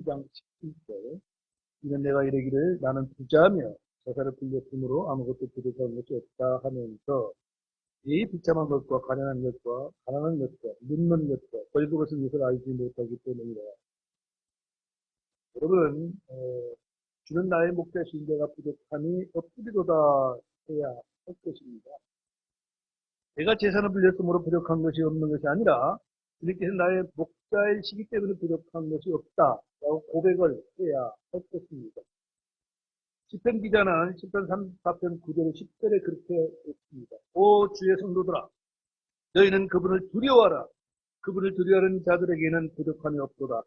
12장 17절. 이는 내가 이르기를 나는 부자며 제사를 빌렸으므로 아무것도 부족한 것이 없다 하면서 이 비참한 것과 가난한 것과 가난한 것과 눕는 것과 벌거벗은 것을 알지 못하기 때문이라. 여러분, 주는 나의 목자신 내가 부족함이 없으리로다 해야 할 것입니다. 내가 재산을 빌렸으므로 부족한 것이 없는 것이 아니라 주님께서 나의 목자이시기 때문에 부족한 것이 없다라고 고백을 해야 할 것입니다. 시편 기자는 시편 34편 9절 10절에 그렇게 했습니다. 오 주의 성도들아 너희는 그분을 두려워하라. 그분을 두려워하는 자들에게는 부족함이 없도다.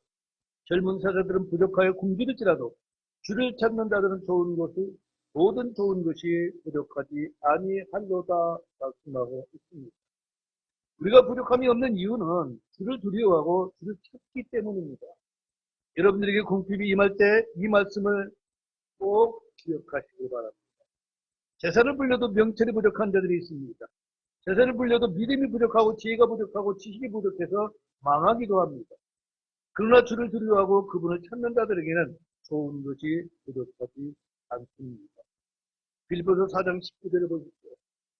젊은 사자들은 부족하여 굶주릴지라도 주를 찾는 자들은 모든 좋은 것이 부족하지 아니하리로다 말씀하고 있습니다. 우리가 부족함이 없는 이유는 주를 두려워하고 주를 찾기 때문입니다. 여러분들에게 공핍이 임할 때 이 말씀을 꼭 기억하시기 바랍니다. 재산을 불려도 명철이 부족한 자들이 있습니다. 재산을 불려도 믿음이 부족하고 지혜가 부족하고 지식이 부족해서 망하기도 합니다. 그러나 주를 두려워하고 그분을 찾는 자들에게는 좋은 것이 부족하지 않습니다. 빌립보서 4장 19절을 보십시오.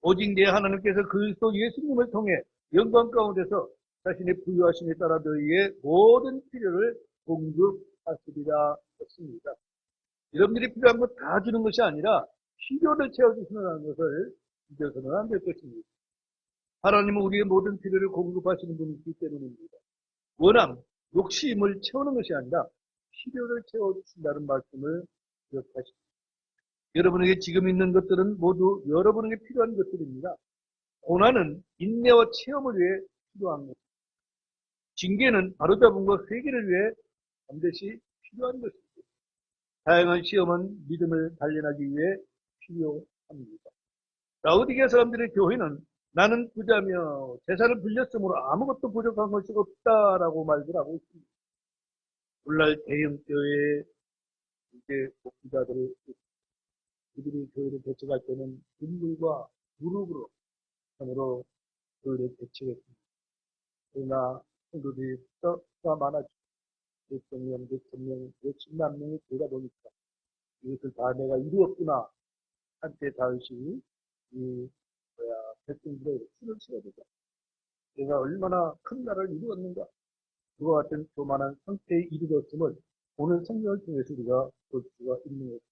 오직 내 하나님께서 그리스도 예수님을 통해 영광 가운데서 자신의 부유하심에 따라 너희의 모든 필요를 공급하시리라 했습니다. 여러분들이 필요한 것 다 주는 것이 아니라 필요를 채워주시는 것을 잊어서는 안 될 것입니다. 하나님은 우리의 모든 필요를 공급하시는 분이기 때문입니다. 워낙 욕심을 채우는 것이 아니라 필요를 채워주신다는 말씀을 기억하십시오. 여러분에게 지금 있는 것들은 모두 여러분에게 필요한 것들입니다. 고난은 인내와 체험을 위해 필요한 것입니다. 징계는 바로잡음과 회개를 위해 반드시 필요한 것입니다. 다양한 시험은 믿음을 단련하기 위해 필요합니다. 라오디게아 사람들의 교회는 나는 부자며 재산을 빌렸으므로 아무것도 부족한 것이 없다라고 말들 하고 있습니다. 오늘날 대형 교회에 이제 목회자들이 그들이 교회를 대책할 때는 인물과 무릎으로 참으로 교회를 대책했습니다. 그러나 성도들이 숫자가 많아지고 몇천 명, 몇천 명, 몇십만 명이 되다 보니까 이것을 다 내가 이루었구나 한때 다윗이 백성들의 수를 치러야 되자. 내가 얼마나 큰 나라를 이루었는가. 그와 같은 교만한 상태에 이르렀음을 오늘 성경을 통해서 우리가 볼 수가 있는 것입니다.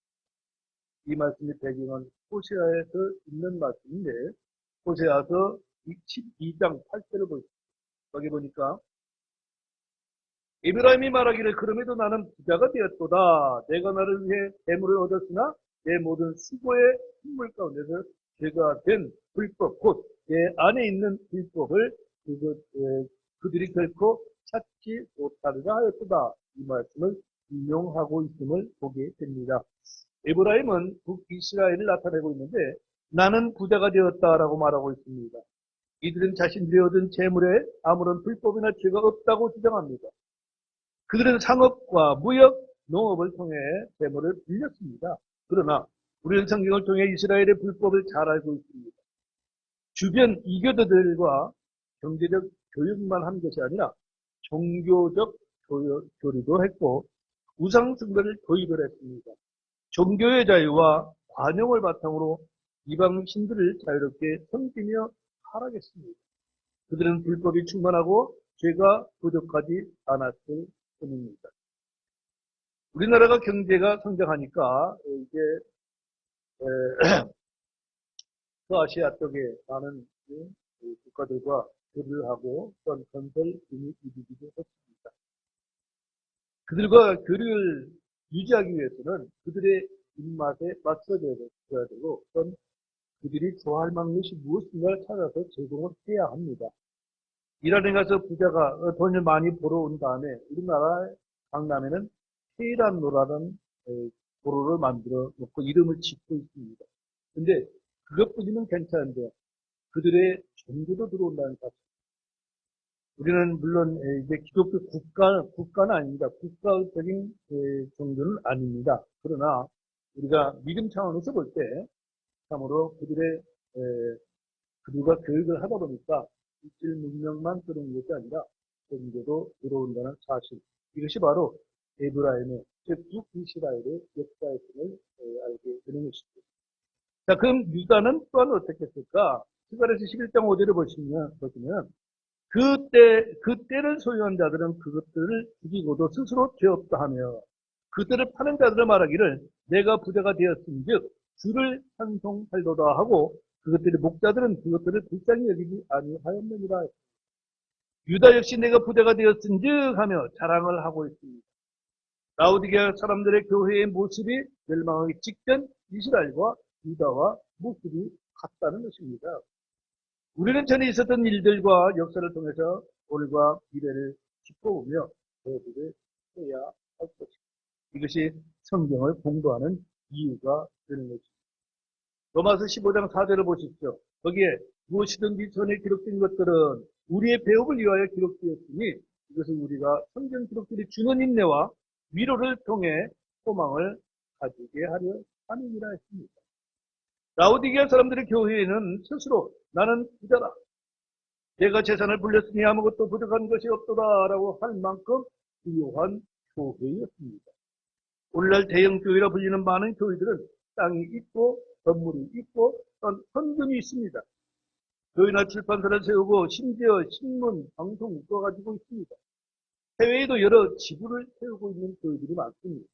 이 말씀의 배경은 호세아에서 있는 말씀인데 호세아서 12장 8절을 보십시오. 거기 보니까 에브라임이 말하기를 그럼에도 나는 부자가 되었도다. 내가 나를 위해 재물을 얻었으나 내 모든 수고의 힘물 가운데서 죄가 된 불법 곧 내 안에 있는 불법을 그들이 결코 찾지 못하리라 하였도다. 이 말씀을 인용하고 있음을 보게 됩니다. 에브라임은 북이스라엘을 나타내고 있는데 나는 부자가 되었다라고 말하고 있습니다. 이들은 자신들이 얻은 재물에 아무런 불법이나 죄가 없다고 주장합니다. 그들은 상업과 무역, 농업을 통해 재물을 빌렸습니다. 그러나 우리는 성경을 통해 이스라엘의 불법을 잘 알고 있습니다. 주변 이교도들과 경제적 교육만 한 것이 아니라 종교적 교류도 했고 우상 숭배를 도입을 했습니다. 종교의 자유와 관용을 바탕으로 이방 신들을 자유롭게 섬기며 살아겠습니다. 그들은 불법이 충만하고 죄가 부족하지 않았을 뿐입니다. 우리나라가 경제가 성장하니까 이제 서아시아 쪽에 많은 국가들과 교류를 하고 어떤 건설 등이 이루기도 했습니다. 그들과 교류를 유지하기 위해서는 그들의 입맛에 맞춰줘야 되고 어떤 그들이 좋아할 만한 것이 무엇인가를 찾아서 제공을 해야 합니다. 이란에 가서 부자가 돈을 많이 벌어온 다음에 우리나라 강남에는 테헤란로라는 도로를 만들어 놓고 이름을 짓고 있습니다. 근데 그것뿐이면 괜찮은데 그들의 종교도 들어온다는 사실. 우리는 물론 이제 기독교 국가는 아닙니다. 국가적인 종교는 아닙니다. 그러나 우리가 믿음 차원에서 볼 때 참으로 그들과 교육을 하다 보니까 일질 문명만 들어온 것이 아니라 종교도 들어온다는 사실. 이것이 바로 에브라임의, 즉 북이스라엘의 역사성을 알게 되는 것입니다. 자, 그럼 유다는 또한 어떻게 했을까? 스가랴서 11장 5절을 보시면 그때를 소유한 자들은 그것들을 죽이고도 스스로 죄 없다 하며 그들을 파는 자들을 말하기를 내가 부자가 되었은즉 주를 찬송할도다 하고 그것들의 목자들은 그것들을 불쌍히 여기지 아니하였느니라. 유다 역시 내가 부자가 되었은즉 하며 자랑을 하고 있습니다. 라오디게아 사람들의 교회의 모습이 멸망하기 직전 이스라엘과 유다와 모습이 같다는 것입니다. 우리는 전에 있었던 일들과 역사를 통해서 오늘과 미래를 짚어보며 대비를 해야 할 것입니다. 이것이 성경을 공부하는 이유가 되는 것입니다. 로마서 15장 4절을 보십시오. 거기에 무엇이든지 전에 기록된 것들은 우리의 배움을 위하여 기록되었으니 이것은 우리가 성경 기록들이 주는 인내와 위로를 통해 소망을 가지게 하려 함이니라 했습니다. 라오디게아 사람들의 교회에는 스스로 나는 부자다, 내가 재산을 불렸으니 아무것도 부족한 것이 없도다 라고 할 만큼 부유한 교회였습니다. 오늘날 대형교회라 불리는 많은 교회들은 땅이 있고 건물이 있고 또한 헌금이 있습니다. 교회나 출판사를 세우고 심지어 신문, 방송 묶어가지고 있습니다. 해외에도 여러 지부를 세우고 있는 교회들이 많습니다.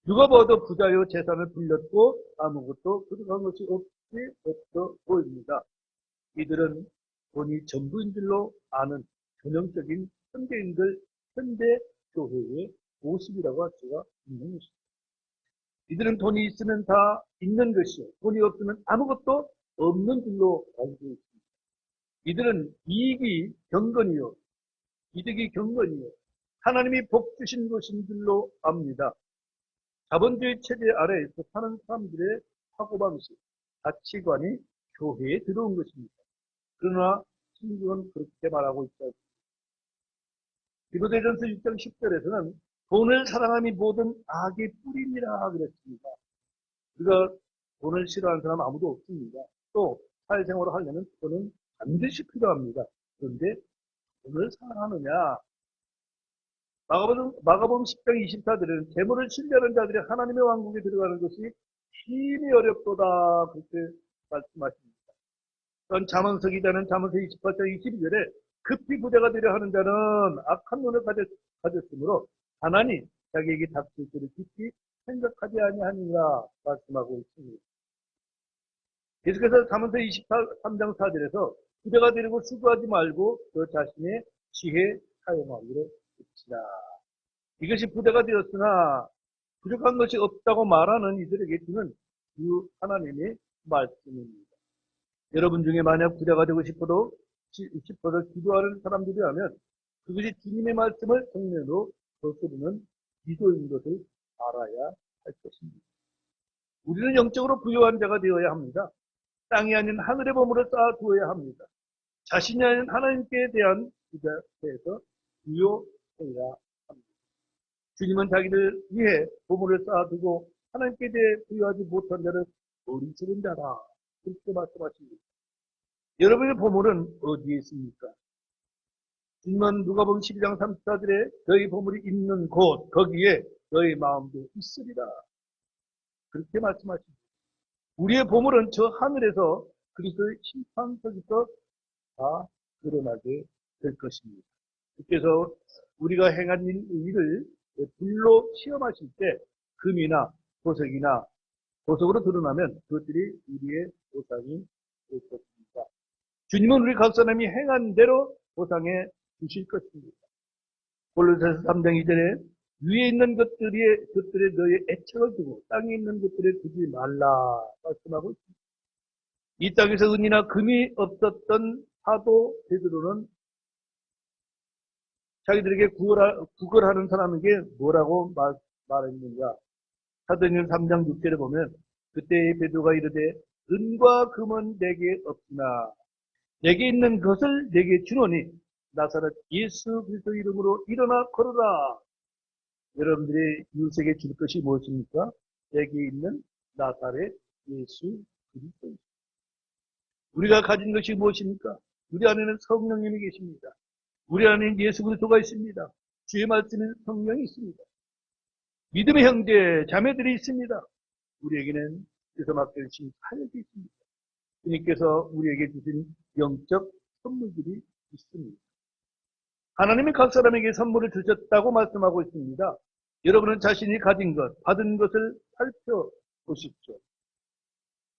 누가 봐도 부자요 재산을 불렸고 아무것도 부족한 것이 없어 보입니다. 이들은 돈이 전부인 줄로 아는 전형적인 현대인들, 현대 교회의 모습이라고 할 수가 있는 것입니다. 이들은 돈이 있으면 다 있는 것이요, 돈이 없으면 아무것도 없는 줄로 알고 있습니다. 이들은 이득이 경건이요, 하나님이 복 주신 것인 줄로 압니다. 자본주의 체제 아래에서 사는 사람들의 사고방식, 가치관이 교회에 들어온 것입니다. 그러나 성경은 그렇게 말하고 있다. 디모데전서 6장 10절에서는 돈을 사랑함이 모든 악의 뿌리니라 그랬습니다. 우리가 돈을 싫어하는 사람 아무도 없습니다. 또 사회생활을 하려면 돈은 반드시 필요합니다. 그런데 돈을 사랑하느냐? 마가복음 10장 24절에는 재물을 신뢰하는 자들이 하나님의 왕국에 들어가는 것이 힘이 어렵도다 그렇게 말씀하십니다. 또한 잠언서 기자는 잠언서 28장 22절에 급히 부자가 되려 하는 자는 악한 눈을 가졌으므로 하나님 자기에게 닥칠 줄을 깊이 생각하지 아니하니라 말씀하고 있습니다. 계속해서 잠언서 23장 4절에서 부자가 되려고 수고하지 말고 그 자신의 지혜 사용하기로 합시다. 이것이 부자가 되었으나 부족한 것이 없다고 말하는 이들에게 주는 주 하나님의 말씀입니다. 여러분 중에 만약 부자가 되고 싶어서 기도하는 사람들이라면 그것이 주님의 말씀을 정면으로 거스르는 기도인 것을 알아야 할 것입니다. 우리는 영적으로 부유한 자가 되어야 합니다. 땅이 아닌 하늘의 보물을 쌓아두어야 합니다. 자신이 아닌 하나님께 대한 부자에서 부유해야 합니다. 주님은 자기를 위해 보물을 쌓아두고 하나님께 대해 부유하지 못한 자를 어리석은 자라 그렇게 말씀하십니다. 여러분의 보물은 어디에 있습니까? 주님은 누가복음 12장 34절에 너희 보물이 있는 곳 거기에 너희 마음도 있으리라 그렇게 말씀하십니다. 우리의 보물은 저 하늘에서 그리스도의 심판석에서 다 드러나게 될 것입니다. 그래서 우리가 행한 일을 불로 시험하실 때 금이나 보석이나 보석으로 드러나면 그것들이 우리의 보상이 될 것입니다. 주님은 우리 각 사람이 행한 대로 보상해 주실 것입니다. 골로새서 3장 2절에 위에 있는 것들에 너의 애착을 두고 땅에 있는 것들에 두지 말라 말씀하고 있습니다. 이 땅에서 은이나 금이 없었던 사도 베드로는 자기들에게 구걸하는 사람에게 뭐라고 말했는가? 사도행전 3장 6절에 보면 그때 베드로가 이르되 은과 금은 내게 없으나 내게 있는 것을 내게 주노니 나사렛 예수 그리스도 이름으로 일어나 걸어라. 여러분들의 이웃에게 줄 것이 무엇입니까? 내게 있는 나사렛 예수 그리스도. 우리가 가진 것이 무엇입니까? 우리 안에는 성령님이 계십니다. 우리 안에는 예수 그리스도가 있습니다. 주의 말씀인 성령이 있습니다. 믿음의 형제, 자매들이 있습니다. 우리에게는 주께서 맡겨주신 사역이 있습니다. 주님께서 우리에게 주신 영적 선물들이 있습니다. 하나님이 각 사람에게 선물을 주셨다고 말씀하고 있습니다. 여러분은 자신이 가진 것, 받은 것을 살펴보십시오.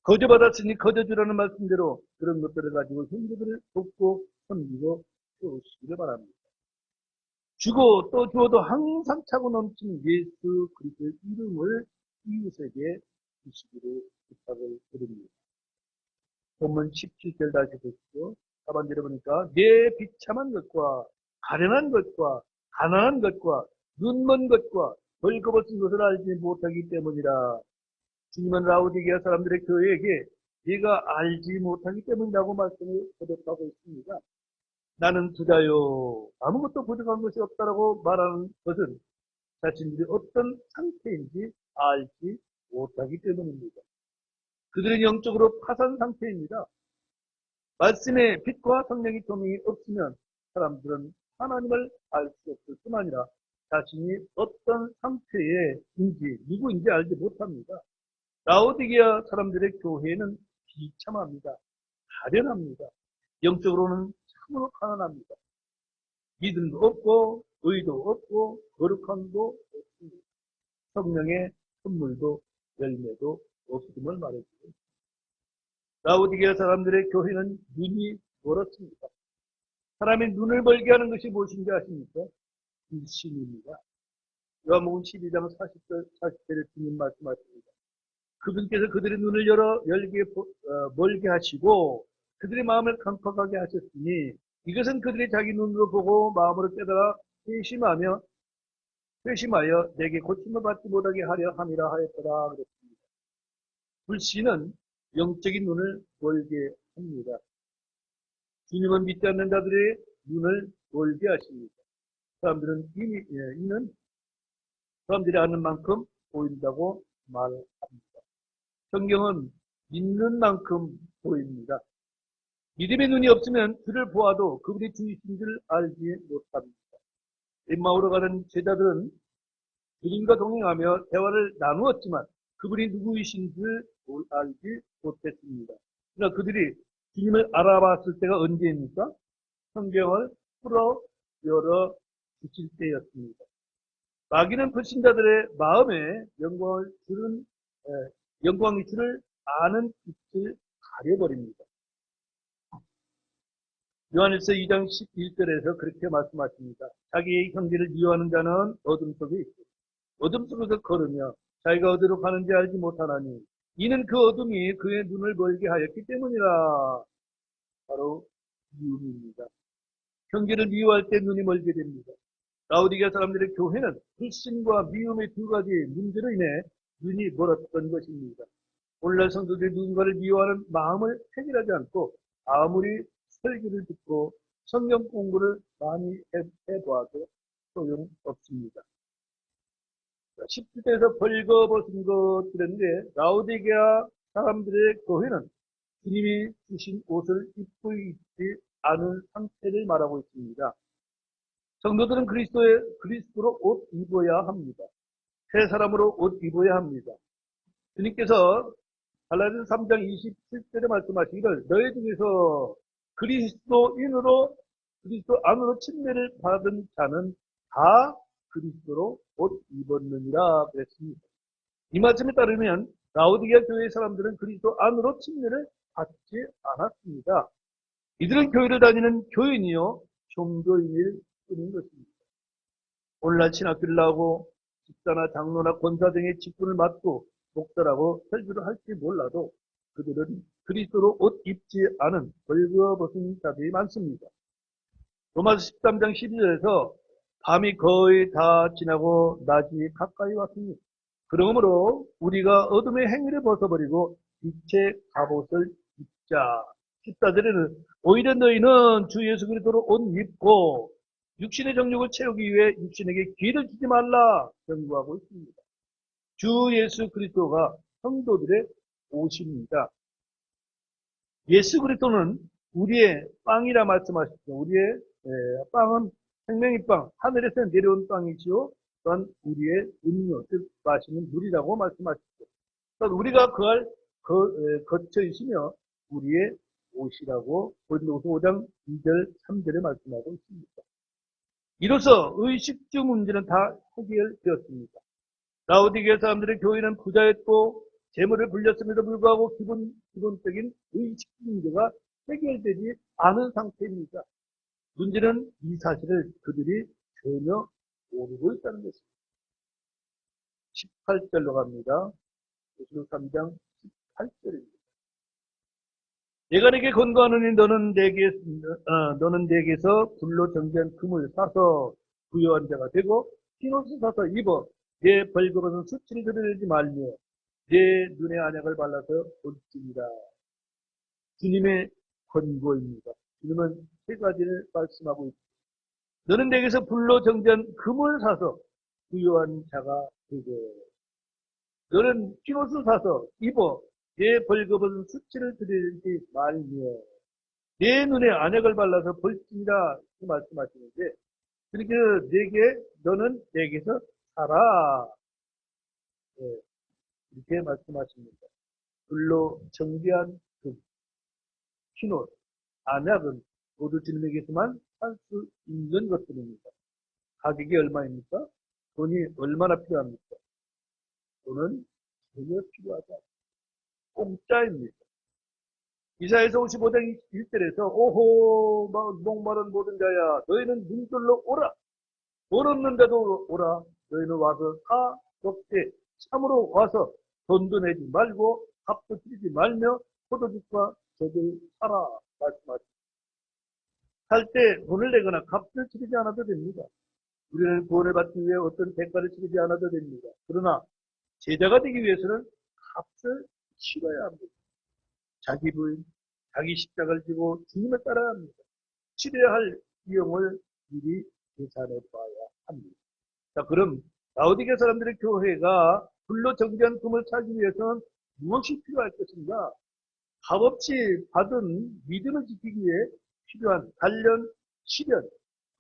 거저 받았으니 거저 주라는 말씀대로 그런 것들을 가지고 형제들을 돕고 섬기고 세우시기를 바랍니다. 주고 또 주어도 항상 차고 넘치는 예수 그리스도의 이름을 이웃에게 주시기를 부탁을 드립니다. 본문 17절 다시 보시죠. 하반절에 보니까 내 비참한 것과 가련한 것과 가난한 것과 눈먼 것과 벌거벗은 것을 알지 못하기 때문이라. 주님은 라오디게아 사람들의 교회에게 네가 알지 못하기 때문이라고 말씀을 거듭하고 있습니다. 나는 부자요 아무것도 부족한 것이 없다라고 말하는 것은 자신들이 어떤 상태인지 알지 못하기 때문입니다. 그들은 영적으로 파산 상태입니다. 말씀의 빛과 성령의 조명이 없으면 사람들은 하나님을 알 수 없을 뿐 아니라 자신이 어떤 상태인지 누구인지 알지 못합니다. 라오디게아 사람들의 교회는 비참합니다. 가련합니다. 영적으로는 참으로 가난합니다. 믿음도 없고 의도 없고 거룩함도 없습니다. 성령의 선물도 열매도 없음을 말해주고 있습니다. 라오디게아 사람들의 교회는 눈이 멀었습니다. 사람의 눈을 멀게 하는 것이 무엇인지 아십니까? 불신입니다. 요한복음 12장 40절에 주님 말씀하십니다. 그분께서 그들의 눈을 멀게 하시고 그들의 마음을 강팍하게 하셨으니 이것은 그들이 자기 눈으로 보고 마음으로 깨달아 회심하여 내게 고침을 받지 못하게 하려 함이라 하였더라 그랬습니다. 불신은 영적인 눈을 멀게 합니다. 주님은 믿지 않는 자들의 눈을 멀게 하십니다. 사람들은 이는 사람들이 아는 만큼 보인다고 말합니다. 성경은 믿는 만큼 보입니다. 믿음의 눈이 없으면 주를 보아도 그분이 주이신 줄 알지 못합니다. 엠마오로 가는 제자들은 주님과 동행하며 대화를 나누었지만 그분이 누구이신 줄 알지 못했습니다. 그러나 그들이 주님을 알아봤을 때가 언제입니까? 성경을 풀어 열어 주실 때였습니다. 마귀는 불신자들의 마음에 영광의 줄을 아는 빛을 가려버립니다. 요한일서 2장 11절에서 그렇게 말씀하십니다. 자기의 형제를 미워하는 자는 어둠 속에 있고 어둠 속에서 걸으며 자기가 어디로 가는지 알지 못하나니 이는 그 어둠이 그의 눈을 멀게 하였기 때문이라. 바로 미움입니다. 형제를 미워할 때 눈이 멀게 됩니다. 라오디게아 사람들의 교회는 불신과 미움의 두 가지 문제로 인해 눈이 멀었던 것입니다. 오늘날 성도들이 누군가를 미워하는 마음을 해결하지 않고 아무리 설교를 듣고 성경 공부를 많이 해보아도 소용없습니다. 10절에서 벌거벗은 것들인데 라오디게아 사람들의 교회는 주님이 주신 옷을 입고 있지 않은 상태를 말하고 있습니다. 성도들은 그리스도로 옷 입어야 합니다. 새 사람으로 옷 입어야 합니다. 주님께서 갈라디아서 3장 27절에 말씀하시기를 너희 중에서 그리스도 안으로 침례를 받은 자는 다 그리스도로 옷 입었느니라 그랬습니다. 이 말씀에 따르면 라오디게아 교회의 사람들은 그리스도 안으로 침례를 받지 않았습니다. 이들은 교회를 다니는 교인이요 종교인일 뿐인 것입니다. 오늘날 신학교를 나오고 집사나 장로나 권사 등의 직분을 맡고 목사라고 설교를 할지 몰라도 그들은 그리스도로 옷 입지 않은 벌거벗은 자들이 많습니다. 로마서 13장 12절에서 밤이 거의 다 지나고 낮이 가까이 왔습니다. 그러므로 우리가 어둠의 행위를 벗어버리고 빛의 갑옷을 입자. 14절에는 오히려 너희는 주 예수 그리스도로 옷 입고 육신의 정욕을 채우기 위해 육신에게 기회를 주지 말라 경고하고 있습니다. 주 예수 그리스도가 성도들의 옷입니다. 예수 그리스도는 우리의 빵이라 말씀하셨죠. 우리의 빵은 생명의 빵, 하늘에서 내려온 빵이지요. 또한 우리의 음료, 즉 마시는 물이라고 말씀하셨죠. 또한 우리가 거쳐 있으며 우리의 옷이라고 고린도후서 5장 2절, 3절에 말씀하고 있습니다. 이로써 의식주 문제는 다 해결되었습니다. 라오디게아 사람들의 교회는 부자였고 재물을 불렸음에도 불구하고 기본적인 의식 문제가 해결되지 않은 상태입니다. 문제는 이 사실을 그들이 전혀 모르고 있다는 것입니다. 18절로 갑니다. 요시록 3장 18절입니다. 내가 네게 권고하노니 너는 내게서 불로 정지한 금을 사서 부여한 자가 되고 흰 옷을 사서 입어 내 벌거벗은 수치를 드러내지 말며 내 눈에 안약을 발라서 볼지니라. 주님의 권고입니다. 주님은 세 가지를 말씀하고 있습니다. 너는 내게서 불로 정지한 금을 사서 부여한 자가 되고 너는 흰 옷을 사서 입어 내 벌거벗은 수치를 드러내지 말며 내 눈에 안약을 발라서 볼지니라 말씀하시는데 그렇게 너는 내게서 살아 이렇게 말씀하십니다. 불로 정비한 금, 흰옷, 안약은 모두 주님에게서만 살 수 있는 것들입니다. 가격이 얼마입니까? 돈이 얼마나 필요합니까? 돈은 전혀 필요하지 않습니다. 공짜입니다. 이사야서 55장 1절에서 오호 목마른 모든 자야 너희는 눈들로 오라 돈 없는 자도 오라 너희는 와서 사 먹되 참으로 와서 돈도 내지 말고 값도 치르지 말며 포도주과 젖을 사라 말씀하십니다. 살 때 돈을 내거나 값을 치르지 않아도 됩니다. 우리는 구원을 받기 위해 어떤 대가를 치르지 않아도 됩니다. 그러나 제자가 되기 위해서는 값을 치러야 합니다. 자기 부인, 자기 십자가를 지고 주님을 따라야 합니다. 치러야 할 비용을 미리 계산해 봐야 합니다. 자, 그럼 라오디게아 사람들의 교회가 불로 정지한 금을 찾기 위해서는 무엇이 필요할 것인가? 값없이 받은 믿음을 지키기 위해 필요한 단련, 시련,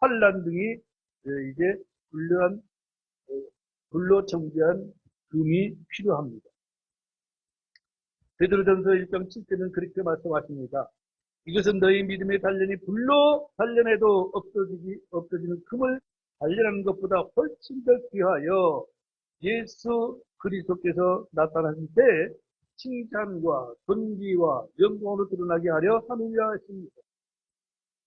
환란 등이 이제 불로 정지한 금이 필요합니다. 베드로전서 1장 7절은 그렇게 말씀하십니다. 이것은 너희 믿음의 단련이 불로 단련해도 없어지는 금을 단련하는 것보다 훨씬 더 귀하여 예수 그리스도께서 나타나실 때 칭찬과 존귀와 영광으로 드러나게 하려 함이라 했습니다.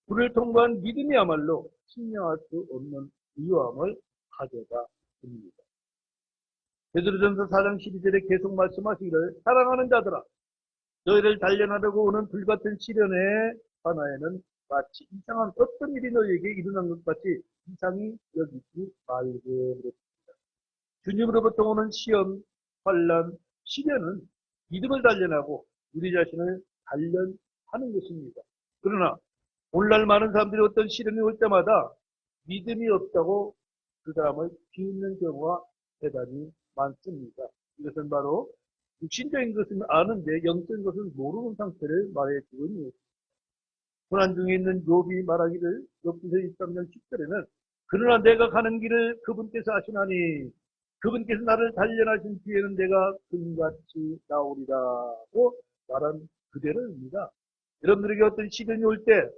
불을 통과한 믿음이야말로 측량할 수 없는 위험을 가져다 줍니다. 베드로전서 4장 12절에 계속 말씀하시기를 사랑하는 자들아 너희를 단련하려고 오는 불같은 시련의 하나에는 마치 이상한 어떤 일이 너희에게 일어난 것 같이 이상히 여기지 말고 그랬습니다. 주님으로부터 오는 시험, 환란, 시련은 믿음을 단련하고 우리 자신을 단련하는 것입니다. 그러나 오늘날 많은 사람들이 어떤 시련이 올 때마다 믿음이 없다고 그 사람을 비웃는 경우가 대단히 많습니다. 이것은 바로 육신적인 것은 아는데 영적인 것은 모르는 상태를 말해주고 있는 것입니다. 고난 중에 있는 욥이 말하기를 욥기서 23장 10절에는 그러나 내가 가는 길을 그분께서 아시나니 그분께서 나를 단련하신 뒤에는 내가 금같이 나오리라고 말한 그대로입니다. 여러분들에게 어떤 시련이 올 때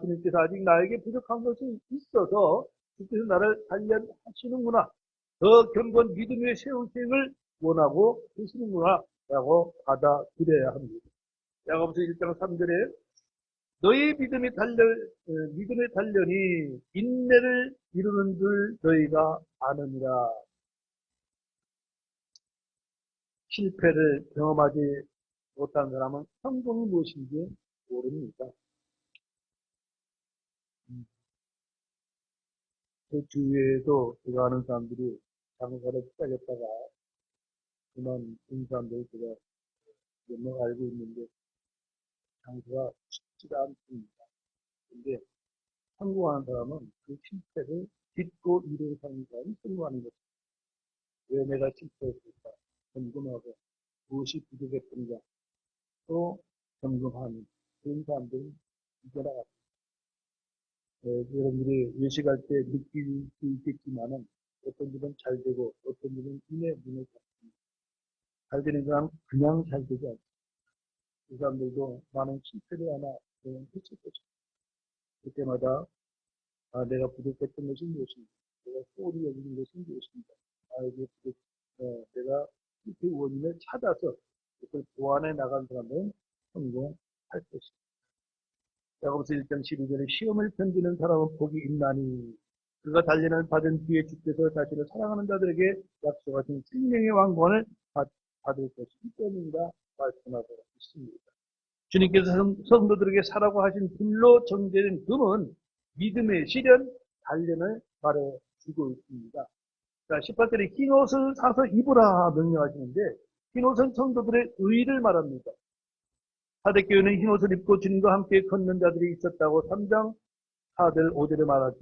주님께서 아직 나에게 부족한 것이 있어서 주께서 나를 단련하시는구나. 더 견고한 믿음 위에 세운 계획을 원하고 계시는구나 라고 받아들여야 합니다. 야고보서 1장 3절에 너희 믿음의 단련이 인내를 이루는 줄 너희가 아느니라. 실패를 경험하지 못한 사람은 성공이 무엇인지 모릅니다. 제 주위에도 제가 아는 사람들이 장사를 시작했다가 그만 사람들 제가 몇 명 알고 있는데 장사가 쉽지가 않습니다. 근데 성공하는 사람은 그 실패를 딛고 일을 하는 사람이 성공하는 것입니다. 왜 내가 실패했을까? 점검하고 무엇이 부족했던가 또 점검하는 그런 사람들이 이겨나갑니다. 여러분들이 외식할 때 느낄 수 있겠지만은 어떤 집은 잘 되고 어떤 집은 이내 문을 닫습니다. 잘 되는 사람은 그냥 잘 되지 않습니다. 그 사람들도 많은 실패를 하나 했을 것입니다. 그때마다 내가 부족했던 것이 무엇인가, 내가 소홀히 여기는 것이 무엇인가, 나에게 내가 실패 원인을 찾아서 그걸 보완해 나간 사람은 성공할 것입니다. 야고보서 1장 12절에 시험을 견디는 사람은 복이 있나니 그가 단련을 받은 뒤에 주께서 자신을 사랑하는 자들에게 약속하신 생명의 왕권을 받을 것이기 때문이라 말씀하고 있습니다. 주님께서 성도들에게 사라고 하신 불로 정제된 금은 믿음의 시련, 단련을 말해주고 있습니다. 자, 18절에 흰 옷을 사서 입으라 명령하시는데 흰 옷은 성도들의 의를 말합니다. 사대교회는 흰 옷을 입고 주님과 함께 걷는 자들이 있었다고 3장 4절 5절에 말하죠.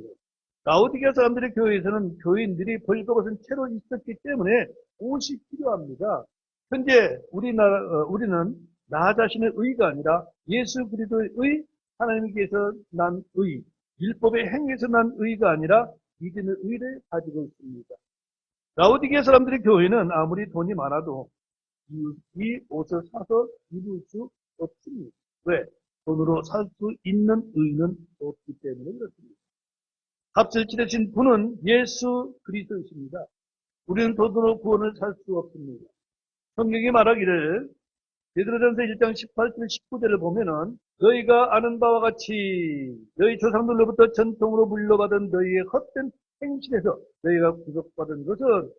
라오디게아 사람들의 교회에서는 교인들이 벌거벗은 채로 있었기 때문에 옷이 필요합니다. 현재 우리는 나 자신의 의가 아니라 예수 그리스도의 의, 하나님께서 난 의, 율법의 행위에서 난 의가 아니라 믿음의 의를 가지고 있습니다. 라오디게아 사람들의 교회는 아무리 돈이 많아도 이 옷을 사서 입을 수 없습니다. 왜? 돈으로 살 수 있는 의는 없기 때문에 그렇습니다. 값을 치르신 분은 예수 그리스도이십니다. 우리는 돈으로 구원을 살 수 없습니다. 성경이 말하기를 베드로전서 1장 18절 19절을 보면은 너희가 아는 바와 같이 너희 조상들로부터 전통으로 물려받은 너희의 헛된 행실에서 너희가 구속받은 것은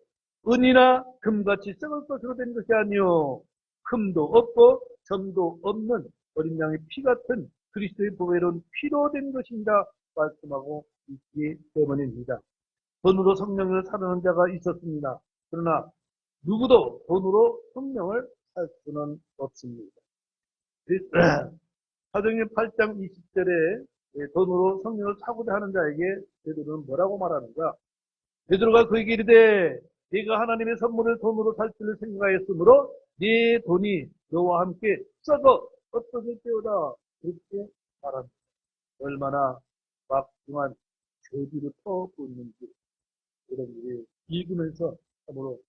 은이나 금같이 썩을 것으로 된 것이 아니요 흠도 없고 점도 없는 어린 양의 피 같은 그리스도의 보배로운 피로 된 것입니다. 말씀하고 있기 때문입니다. 돈으로 성령을 사르는 자가 있었습니다. 그러나 누구도 돈으로 성령을 살 수는 없습니다. 사도행전 8장 20절에 돈으로 성령을 사고자 하는 자에게 베드로는 뭐라고 말하는가? 베드로가 그에게 이르되 네가 하나님의 선물을 돈으로 살 줄을 생각하였으므로 네 돈이 너와 함께 썩어 없어질 때보다 그렇게 말합니다. 얼마나 막중한 죄지를 퍼붓고 있는지 여러분들이 읽으면서 참으로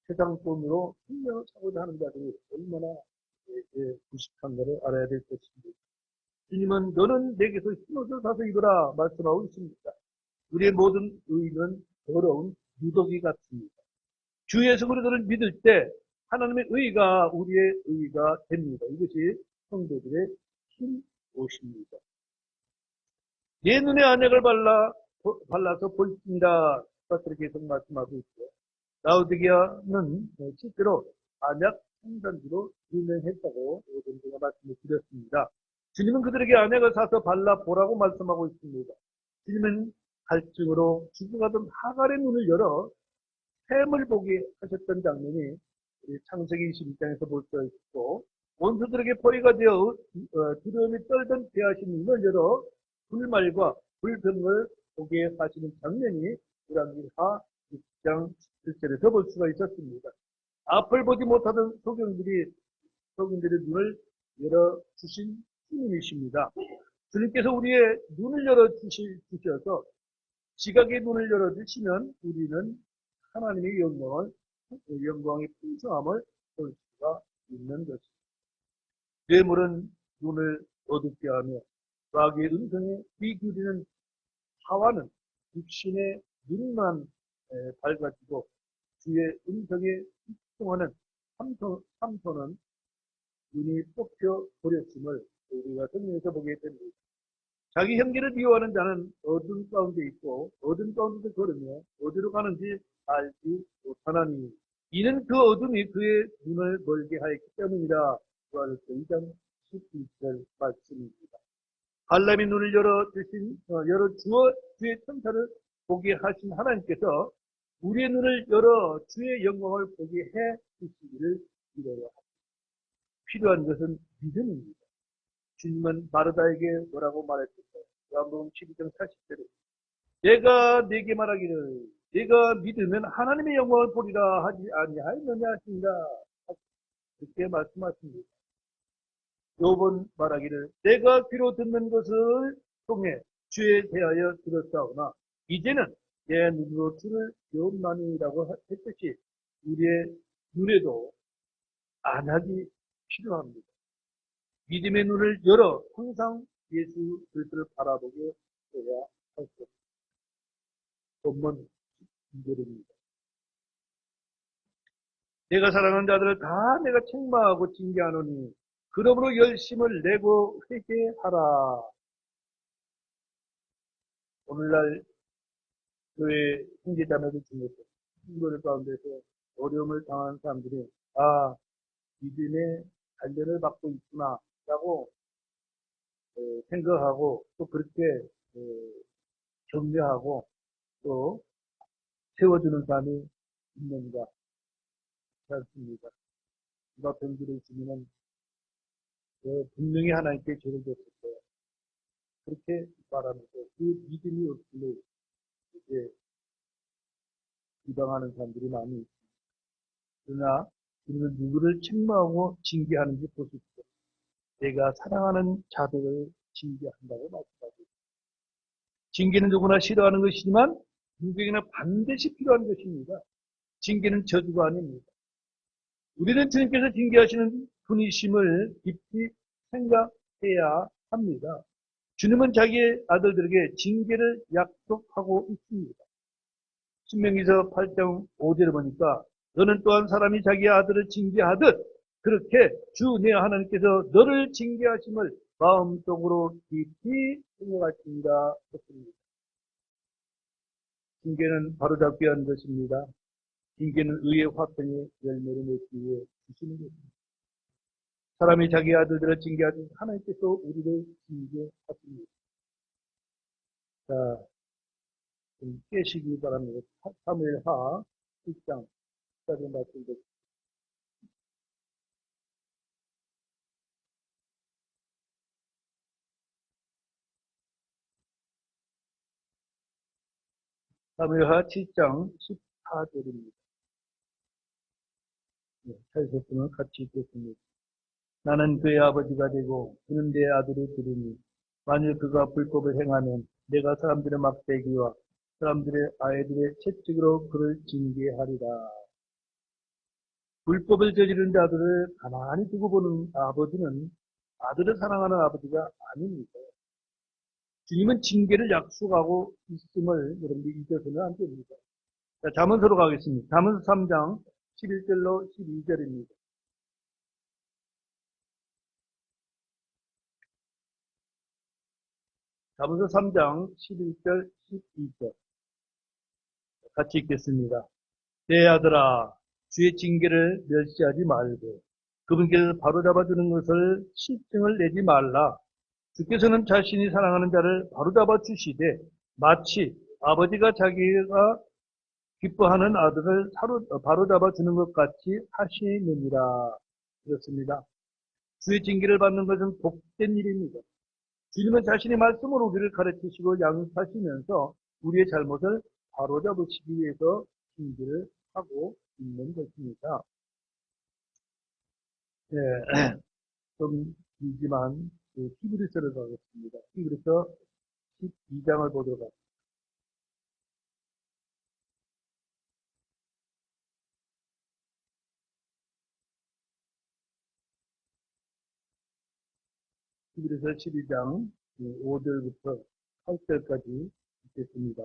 세상 돈으로 생명을 사고자 하는 자들이 얼마나 무식한가를 알아야 될 것입니다. 주님은 너는 내게서 흰옷을 사서 입으라 말씀하고 있습니다. 우리의 모든 의는 더러운 누더기 같습니다. 주 예수 그리스도를 믿을 때 하나님의 의가 우리의 의가 됩니다. 이것이 성도들의 흰 옷입니다. 내 눈에 안약을 발라서 볼지니라 그렇게 계속 말씀하고 있죠. 라오디게아는 실제로 안약 생산지로 유명했다고 제가 말씀을 드렸습니다. 주님은 그들에게 안약을 사서 발라보라고 말씀하고 있습니다. 주님은 갈증으로 죽어가던 하갈의 눈을 열어 샘을 보게 하셨던 장면이 창세기 22장에서 볼 수 있고 원수들에게 포위가 되어 두려움이 떨던 대하신 눈을 열어 불말과 불병을 보게 하시는 장면이 열왕기하 6장 7절에서 볼 수가 있었습니다. 앞을 보지 못하던 소경들의 눈을 열어주신 주님이십니다. 주님께서 우리의 눈을 열어주셔서 지각의 눈을 열어주시면 우리는 하나님의 영광의 풍성함을 볼 수가 있는 것입니다. 뇌물은 눈을 어둡게 하며 마귀의 음성에 귀 기울이는 하와는 육신의 눈만 밝아지고 주의 음성에 집중하는 삼손은 눈이 뽑혀 버렸음을 우리가 성경에서 보게 됩니다. 자기 형제를 미워하는 자는 어둠 가운데 있고 어둠 가운데서 걸으며 어디로 가는지 알지 못하나니 이는 그 어둠이 그의 눈을 멀게 하였기 때문이라. 요한일서 2장 12절 말씀입니다. 갈람이 눈을 열어주어 주의 천사를 보게 하신 하나님께서 우리의 눈을 열어 주의 영광을 보게 해 주시기를 기도해야 합니다. 필요한 것은 믿음입니다. 주님은 마르다에게 뭐라고 말했을까요? 요한복음 12장 40절에 내가 네게 말하기를 네가 믿으면 하나님의 영광을 보리라 하지 아니하였느냐 하신다. 그렇게 말씀하십니다. 요번 말하기를 내가 귀로 듣는 것을 통해 주에 대하여 들었사오나 이제는 내 눈으로 주를 배움나니라고 했듯이 우리의 눈에도 안약이 필요합니다. 믿음의 눈을 열어 항상 예수 그리스도를 바라보게 해야 할 수 없습니다. 본문 2절입니다. 내가 사랑하는 자들을 다 내가 책망하고 징계하노니 그러므로 열심을 내고 회개하라. 오늘날 교회 형제자매들 중에서 친구들 가운데서 어려움을 당한 사람들이 믿음의 단련을 받고 있구나 라고 생각하고 또 그렇게 격려하고 또 세워주는 사람이 있는가 않습니다. 누가 병기를 있으면 분명히 하나님께 죄를 졌을 거예요. 그렇게 말하면서 그 믿음이 없길래 이제 비방하는 사람들이 많이 있습니다. 그러나 우리는 누구를 책망하고 징계하는지 보십시오. 내가 사랑하는 자들을 징계한다고 말씀하십니다. 징계는 누구나 싫어하는 것이지만 누구에게나 반드시 필요한 것입니다. 징계는 저주가 아닙니다. 우리는 주님께서 징계하시는 분이심을 깊이 생각해야 합니다. 주님은 자기의 아들들에게 징계를 약속하고 있습니다. 신명기서 8장 5절을 보니까 너는 또한 사람이 자기 아들을 징계하듯 그렇게 주 내 하나님께서 너를 징계하심을 마음속으로 깊이 생각하십니다. 했습니다. 징계는 바로잡기 위한 것입니다. 징계는 의의 화평의 열매를 맺기 위해 주시는 것입니다. 사람이 자기 아들들을 징계하듯 하나님께서 우리를 징계하십니다. 자, 좀 깨시기 바랍니다. 사무엘하 1장 14절 말씀드립니다. 사무엘하 7장 14절입니다. 찾으셨으면 같이 읽겠습니다. 나는 그의 아버지가 되고 그는 내 아들이 되리니 만일 그가 불법을 행하면 내가 사람들의 막대기와 사람들의 아이들의 채찍으로 그를 징계하리라. 불법을 저지른 자들을 가만히 두고 보는 아버지는 아들을 사랑하는 아버지가 아닙니다. 주님은 징계를 약속하고 있음을 여러분들이 잊어서는 안 됩니다. 자, 잠언서로 가겠습니다. 잠언서 3장 11절로 12절입니다. 잠언서 3장 11절 12절 같이 읽겠습니다. 내 아들아 주의 징계를 멸시하지 말고 그분께서 바로잡아주는 것을 실증을 내지 말라. 주께서는 자신이 사랑하는 자를 바로잡아 주시되 마치 아버지가 자기가 기뻐하는 아들을 바로잡아 주는 것 같이 하시느니라. 그렇습니다. 주의 징계를 받는 것은 복된 일입니다. 주님은 자신의 말씀으로 우리를 가르치시고 양육하시면서 우리의 잘못을 바로잡으시기 위해서 징계를 하고 있는 것입니다. 네, 좀 길지만 히브리서를 가겠습니다. 히브리서 12장을 보도록 하겠습니다. 히브리서 12장 5절부터 8절까지 읽겠습니다.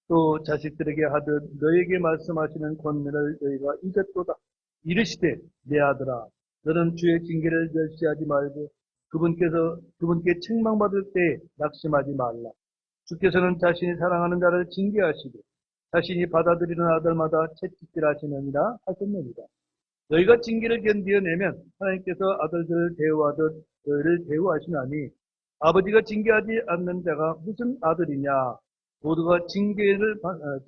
또 자식들에게 하듯 너에게 말씀하시는 권면을 너희가 잊었도다. 이르시되 내 아들아 너는 주의 징계를 멸시하지 말고 그분께 책망받을 때에 낙심하지 말라. 주께서는 자신이 사랑하는 자를 징계하시고 자신이 받아들이는 아들마다 채찍질하시느니라 하셨느니라. 너희가 징계를 견디어내면 하나님께서 아들들을 대우하듯 너희를 대우하시나니 아버지가 징계하지 않는 자가 무슨 아들이냐. 모두가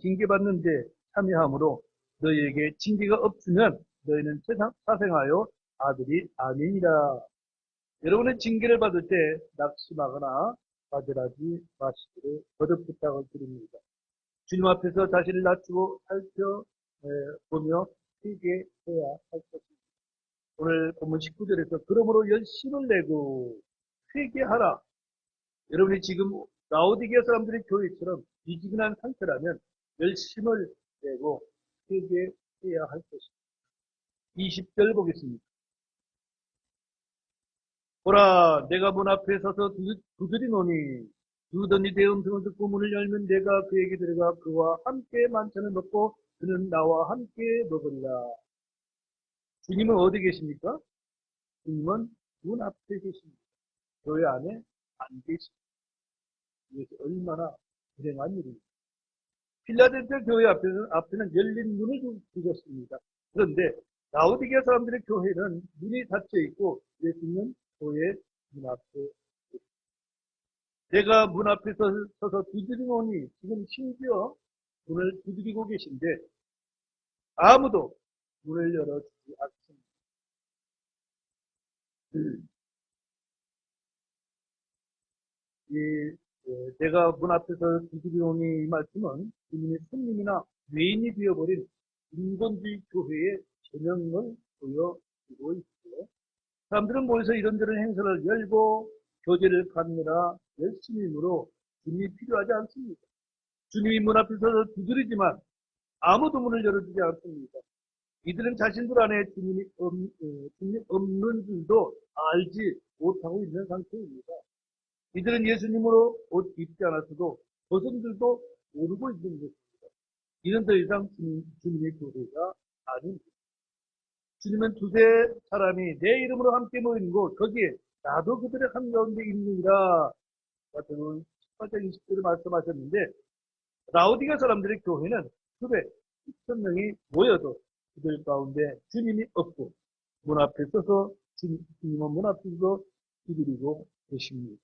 징계받는 데 참여함으로 너희에게 징계가 없으면 너희는 사생하여 아들이 아니니라. 여러분의 징계를 받을 때 낙심하거나 좌절하지 마시기를 거듭 부탁을 드립니다. 주님 앞에서 자신을 낮추고 살펴보며 회개해야 할 것입니다. 오늘 본문 19절에서 그러므로 열심을 내고 회개하라. 여러분이 지금 라오디게아 사람들의 교회처럼 미지근한 상태라면 열심을 내고 회개해야 할 것입니다. 20절 보겠습니다. 보라, 내가 문 앞에 서서 두드리노니 두더니 내 음성을 듣고 문을 열면 내가 그에게 들어가 그와 함께 만찬을 먹고 그는 나와 함께 먹으리라. 주님은 어디 계십니까? 주님은 문 앞에 계십니다. 교회 안에 안 계십니다. 이것이 얼마나 불행한 일입니까? 필라델피아 교회 앞에는 열린 문을 두셨습니다. 그런데 라오디게아 사람들의 교회는 문이 닫혀 있고 예수님은 교회 문 앞에 계십니다. 내가 문 앞에 서서 두드리노니 지금 심지어 문을 두드리고 계신데 아무도 문을 열어주지 않습니다. 내가 문 앞에서 두드리오니 이 말씀은 주님의 손님이나 외인이 되어버린 인본주의 교회의 전형을 보여주고 있고요. 사람들은 모여서 이런저런 행사를 열고 교제를 갖느라 열심히 힘으로 주님이 필요하지 않습니다. 주님이 문 앞에 서서 두드리지만 아무도 문을 열어주지 않습니다. 이들은 자신들 안에 주님이 없는 줄도 알지 못하고 있는 상태입니다. 이들은 예수님으로 옷 입지 않았어도 벗은들도 모르고 있는 것입니다. 이는 더 이상 주님의 교회가 아닙니다. 주님은 두세 사람이 내 이름으로 함께 모이는 곳, 거기에 나도 그들의 한가운데 있느니라. 같은 18장 20절을 말씀하셨는데 라오디게아 사람들의 교회는 수백, 수천 명이 모여도 그들 가운데 주님이 없고 문 앞에 서서 주님은 문 앞에 서서 두드리고 계십니다.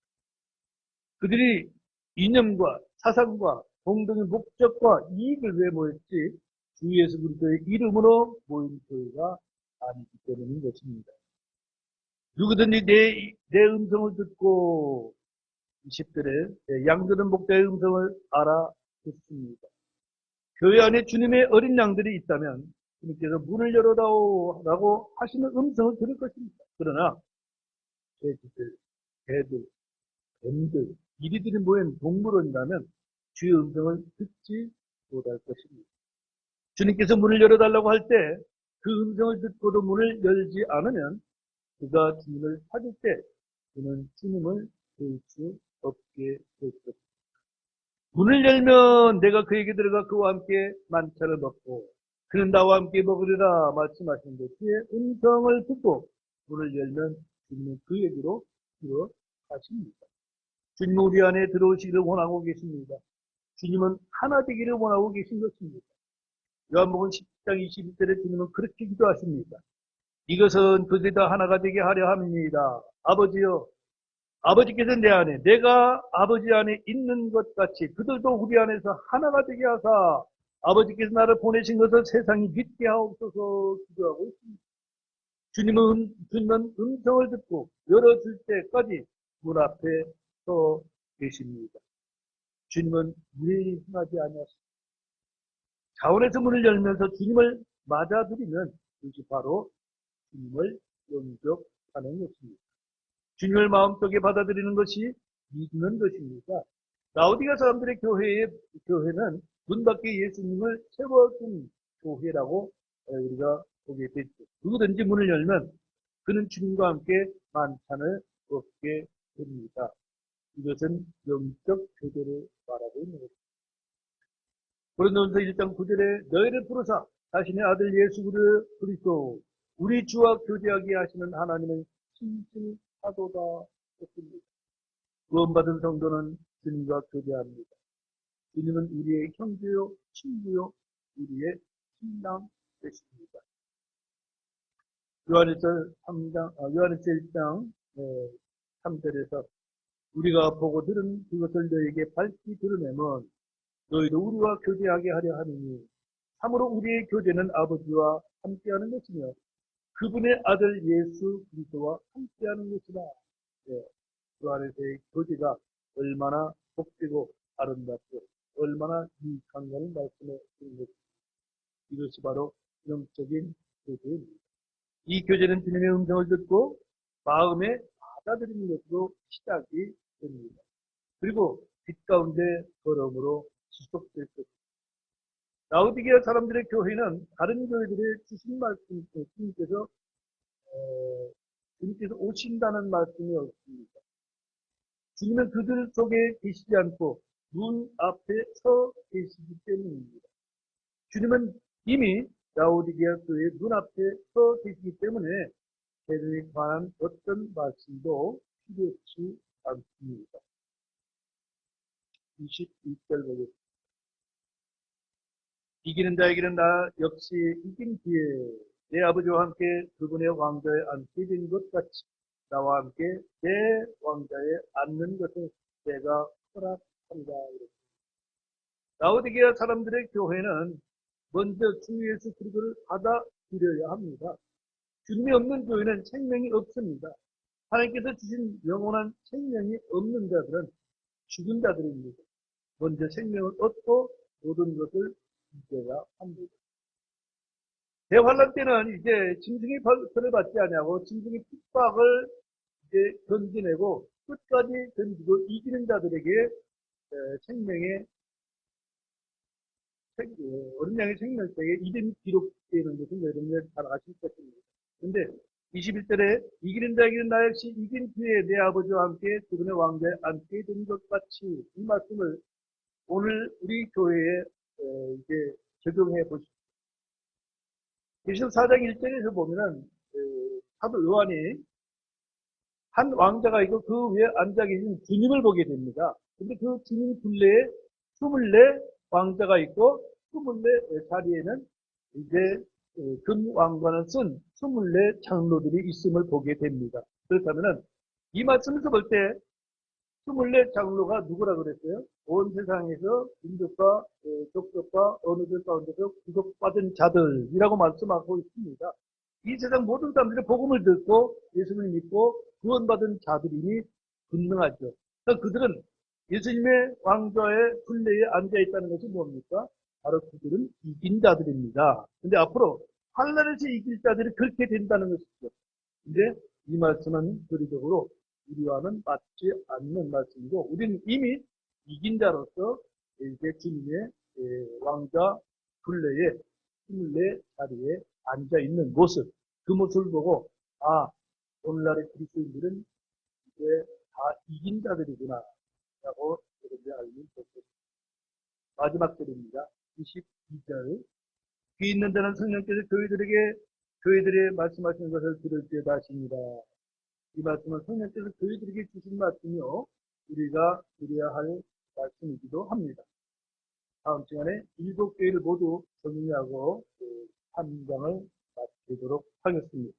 그들이 이념과 사상과 공동의 목적과 이익을 위해 모였지 주 예수 그리스도의 이름으로 모인 교회가 아니기 때문인 것입니다. 누구든지 내 음성을 듣고 20절에 양들은 목자의 음성을 알아듣습니다. 교회 안에 주님의 어린 양들이 있다면 주님께서 문을 열어다오라고 하시는 음성을 들을 것입니다. 그러나 돼지들, 개들, 뱀들, 이리들이 모인 동물원이라면 주의 음성을 듣지 못할 것입니다. 주님께서 문을 열어달라고 할 때 그 음성을 듣고도 문을 열지 않으면 그가 주님을 찾을 때 그는 주님을 볼 수 없게 될 것입니다. 문을 열면 내가 그에게 들어가 그와 함께 만찬을 먹고 그는 나와 함께 먹으리라 말씀하시는데 그의 음성을 듣고 문을 열면 주님은 그에게로 들어가십니다. 주님은 우리 안에 들어오시기를 원하고 계십니다. 주님은 하나 되기를 원하고 계신 것입니다. 요한복음 10장 22절에 주님은 그렇게 기도하십니다. 이것은 그들이 다 하나가 되게 하려 함입니다. 아버지여, 아버지께서 내 안에, 내가 아버지 안에 있는 것 같이 그들도 우리 안에서 하나가 되게 하사 아버지께서 나를 보내신 것을 세상이 믿게 하옵소서 기도하고 있습니다. 주님은 음성을 듣고 열어줄 때까지 문 앞에 서 계십니다. 주님은 무례히 행하지 아니하십니다. 자원에서 문을 열면서 주님을 맞아들이면 그것이 바로 주님을 영접하는 것입니다. 주님을 마음속에 받아들이는 것이 믿는 것입니다. 라오디게아 사람들의 교회는 문 밖에 예수님을 세워둔 교회라고 우리가 보게 됐죠. 누구든지 문을 열면 그는 주님과 함께 만찬을 얻게 됩니다. 이것은 영적 교제를 말하고 있는 것입니다. 고린도전서 1장 9절에 너희를 부르사 자신의 아들 예수 그리스도 우리 주와 교제하게 하시는 하나님은 신실하도다 했습니다. 구원받은 성도는 주님과 교제합니다. 주님은 우리의 형제요 친구요 우리의 신랑 되십니다. 요한일서 1장 3절에서 우리가 보고 들은 그것을 너에게 밝히 드러내면 너희도 우리와 교제하게 하려 하느니 참으로 우리의 교제는 아버지와 함께하는 것이며 그분의 아들 예수 그리스도와 함께하는 것이다. 그 안에서의 교제가 얼마나 복되고 아름답고 얼마나 유익한가를 말씀해 주는 것입니다. 이것이 바로 영적인 교제입니다. 이 교제는 주님의 음성을 듣고 마음에 받아들이는 것으로 시작이 됩니다. 그리고 빛 가운데 걸음으로 지속될 것입니다. 라오디게아 사람들의 교회는 다른 교회들의 주신 말씀, 주님께서 오신다는 말씀이 없습니다. 주님은 그들 속에 계시지 않고 문 앞에 서 계시기 때문입니다. 주님은 이미 라오디게아 교회의 문 앞에 서 계시기 때문에 그들에 관한 어떤 말씀도 필요치 않습니다. 22절 보겠습니다. 이기는 자에게는 나 역시 이긴 뒤에 내 아버지와 함께 그분의 왕좌에 앉게 된 것 같이 나와 함께 내 왕좌에 앉는 것을 내가 허락한다. 라오디게아 사람들의 교회는 먼저 주 예수 그리스도를 받아들여야 합니다. 주님이 없는 교회는 생명이 없습니다. 하나님께서 주신 영원한 생명이 없는 자들은 죽은 자들입니다. 먼저 생명을 얻고 모든 것을 이겨야 합니다. 대환란 때는 이제 짐승이 벌선을 받지 않냐고 짐승이 핍박을 이제 견디내고 끝까지 견디고 이기는 자들에게 생명의 어린 양의 생명책에 이름이 기록되는 것은 여러분들 잘 아실 것입니다. 그런데 21절에 이기는 자에게는 나 역시 이긴 뒤에 내 아버지와 함께 그분의 왕좌에 앉게 된 것 같이 이 말씀을 오늘 우리 교회에 이제 적용해 보십시오. 계시록 4장 1절에서 보면은 사도 요한이 한 왕자가 있고 그 위에 앉아 계신 주님을 보게 됩니다. 근데 그 주님 둘레에 24 왕자가 있고 24 자리에는 이제 금 왕관을 쓴 24 장로들이 있음을 보게 됩니다. 그렇다면은 이 말씀에서 볼 때 24 장로가 누구라 그랬어요? 온 세상에서 민족과 족속과 언어들 가운데서 구속받은 자들이라고 말씀하고 있습니다. 이 세상 모든 사람들이 복음을 듣고 예수님을 믿고 구원받은 자들이니 분명하죠. 그러니까 그들은 예수님의 왕좌의 둘레에 앉아 있다는 것이 뭡니까? 바로 그들은 이긴 자들입니다. 근데 앞으로 환란에서 이길 자들이 그렇게 된다는 것이죠. 근데 이 말씀은 교리적으로 우리와는 맞지 않는 말씀이고 우리는 이미 이긴 자로서 이제 주님의 왕좌 둘레에 24 자리에 앉아 있는 모습, 그 모습을 보고 오늘날의 그리스도인들은 이제 다 이긴 자들이구나 라고 여러분들이 알면 좋겠습니다. 마지막 절입니다. 22절 귀 있는 자는 성령께서 교회들에게 말씀하시는 것을 들을지어다 하십니다. 이 말씀은 성령께서 교회들에게 주신 말씀이요 우리가 드려야 할 말씀이기도 합니다. 다음 시간에 7교회를 모두 정리하고 3장을 마치도록 하겠습니다.